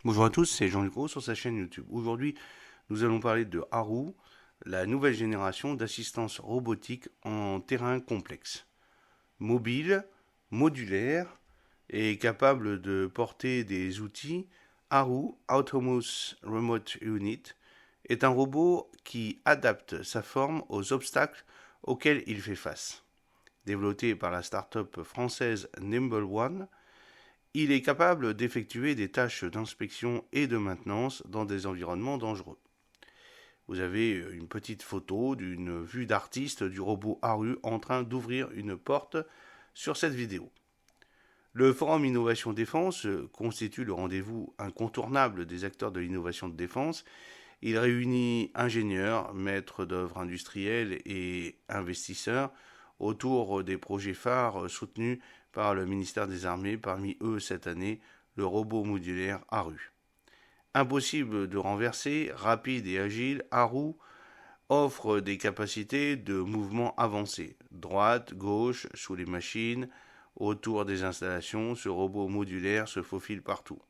Bonjour à tous, c'est Jean-Luc Roux sur sa chaîne YouTube. Aujourd'hui, nous allons parler de Haru, la nouvelle génération d'assistance robotique en terrain complexe. Mobile, modulaire et capable de porter des outils, Haru Autonomous Remote Unit est un robot qui adapte sa forme aux obstacles auxquels il fait face. Développé par la start-up française Nimble One, il est capable d'effectuer des tâches d'inspection et de maintenance dans des environnements dangereux. Vous avez une petite photo d'une vue d'artiste du robot Haru en train d'ouvrir une porte sur cette vidéo. Le Forum Innovation Défense constitue le rendez-vous incontournable des acteurs de l'innovation de défense. Il réunit ingénieurs, maîtres d'œuvre industriels et investisseurs autour des projets phares soutenus par le ministère des Armées, parmi eux cette année le robot modulaire Haru. Impossible de renverser, rapide et agile, Haru offre des capacités de mouvement avancées. Droite, gauche, sous les machines, autour des installations, ce robot modulaire se faufile partout.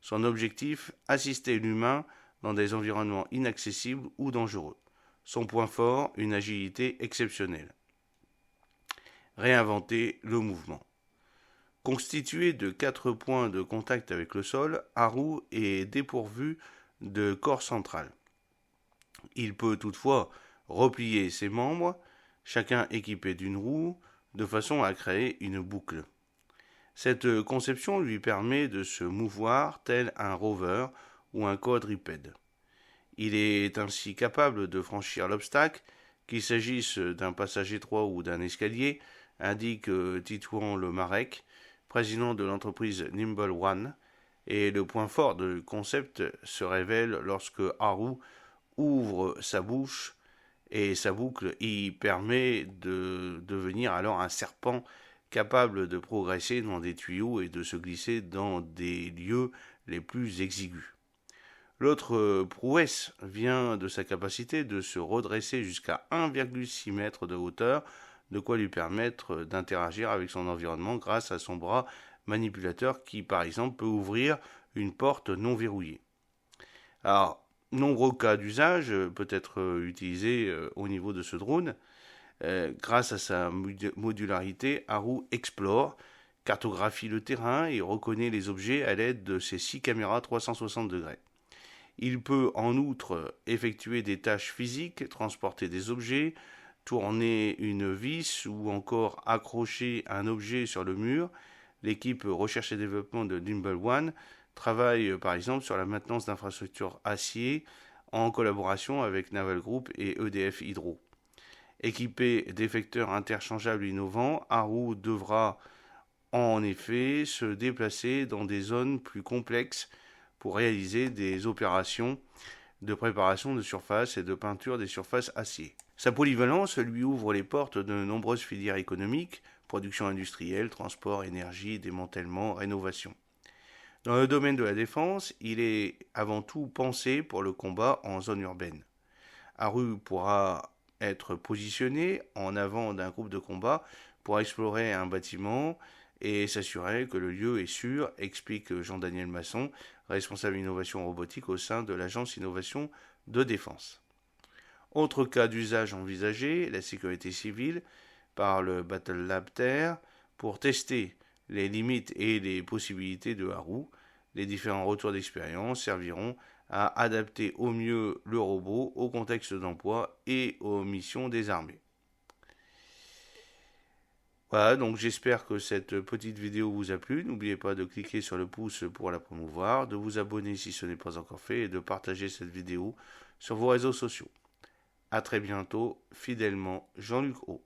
Son objectif, assister l'humain dans des environnements inaccessibles ou dangereux. Son point fort, une agilité exceptionnelle. Réinventer le mouvement. Constitué de 4 points de contact avec le sol, Haru est dépourvu de corps central. Il peut toutefois replier ses membres, chacun équipé d'une roue, de façon à créer une boucle. Cette conception lui permet de se mouvoir tel un rover ou un quadrupède. Il est ainsi capable de franchir l'obstacle, qu'il s'agisse d'un passage étroit ou d'un escalier, indique Titouan Lemarec, président de l'entreprise Nimble One, et le point fort du concept se révèle lorsque Haru ouvre sa bouche et sa boucle y permet de devenir alors un serpent capable de progresser dans des tuyaux et de se glisser dans des lieux les plus exigus. L'autre prouesse vient de sa capacité de se redresser jusqu'à 1,6 m de hauteur, de quoi lui permettre d'interagir avec son environnement grâce à son bras manipulateur qui, par exemple, peut ouvrir une porte non verrouillée. Alors, nombreux cas d'usage peut être utilisé au niveau de ce drone. Grâce à sa modularité, Haru explore, cartographie le terrain et reconnaît les objets à l'aide de ses 6 caméras 360 degrés. Il peut en outre effectuer des tâches physiques, transporter des objets, tourner une vis ou encore accrocher un objet sur le mur. L'équipe recherche et développement de Nimble One travaille par exemple sur la maintenance d'infrastructures acier en collaboration avec Naval Group et EDF Hydro. Équipé d'effecteurs interchangeables innovants, Haru devra en effet se déplacer dans des zones plus complexes pour réaliser des opérations de préparation de surface et de peinture des surfaces acier. Sa polyvalence lui ouvre les portes de nombreuses filières économiques, production industrielle, transport, énergie, démantèlement, rénovation. Dans le domaine de la défense, il est avant tout pensé pour le combat en zone urbaine. Haru pourra être positionné en avant d'un groupe de combat pour explorer un bâtiment et s'assurer que le lieu est sûr, explique Jean-Daniel Masson, responsable innovation robotique au sein de l'agence innovation de défense. Autre cas d'usage envisagé, la sécurité civile par le Battle Lab Terre pour tester les limites et les possibilités de Haru. Les différents retours d'expérience serviront à adapter au mieux le robot au contexte d'emploi et aux missions des armées. Voilà, donc j'espère que cette petite vidéo vous a plu. N'oubliez pas de cliquer sur le pouce pour la promouvoir, de vous abonner si ce n'est pas encore fait et de partager cette vidéo sur vos réseaux sociaux. A très bientôt, fidèlement, Jean-Luc Roux.